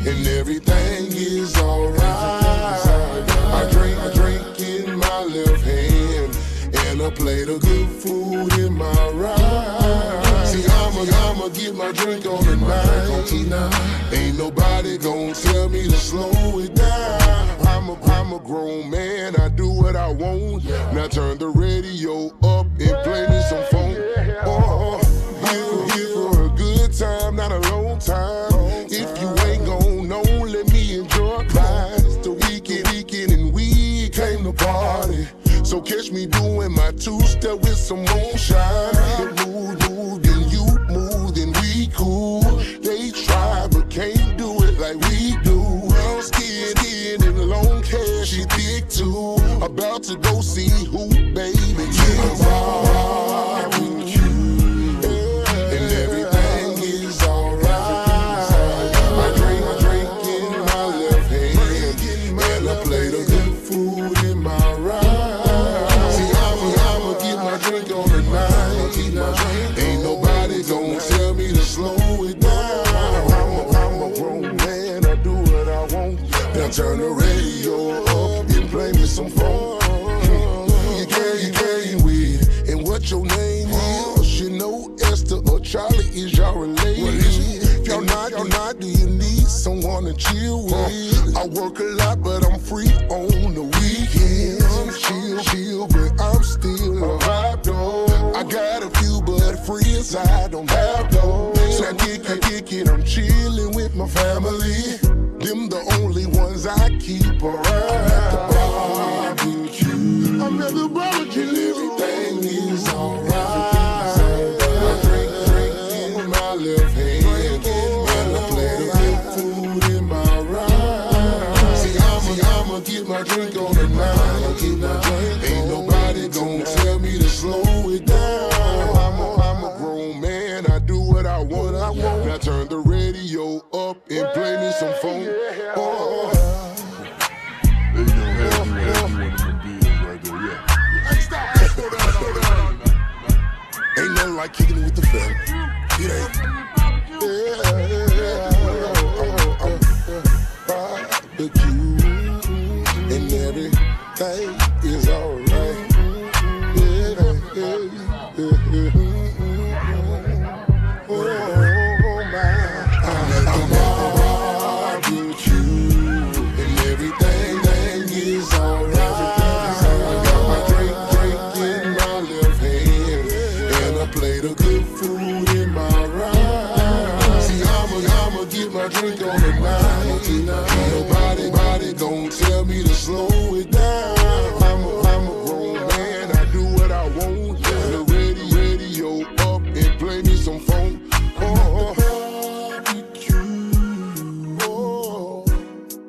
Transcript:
and everything is alright. I drink in my left hand, and a plate of good food in my right. See, I'ma get my drink on tonight. Ain't nobody gon' tell me to slow it down. I'm a grown man, I do what I want. Now turn the radio up and play me some funk. Here for a good time, not a long time. If you ain't gon' know, let me enjoy It's the weekend and we came to party. So catch me doing my two-step with some moonshine. The mood, and you move, and we cool. They try, but can't do it like we do. Skin and long hair, she thick too. About to go see who, baby. Yeah, BBQ, and everything is alright. I drink in my left hand, and a plate of good food in my right. See, I'ma get my drink on tonight. Ain't nobody gon' tell me to slow it down. I'm a grown man, I do what I want. Now turn the radio up and play me some funk. You came with, and what your name is? You know Esther or Charlie, is y'all related? If y'all not, do you need someone to chill with? I work a lot, but I'm free on the weekends. Chill, but I'm still a vibe though. I got a few, but friends I don't have though. So I kick it, I'm chillin' with my family. Them the only ones I keep around at the BBQ. I'm at the barbecue, everything is alright. I drink in my left hand, and a plate of good food in my right. See, I'ma get my drink on tonight. Ain't nobody gon' tell me to slow it down. I'm a grown man, I do what I want. Now turn the radio up and play me some funk. Ain't nothing like kicking it with the family. It ain't. BBQ, and everything is alright. Drink on tonight. Nobody gon' tell me to slow it down. I'm a grown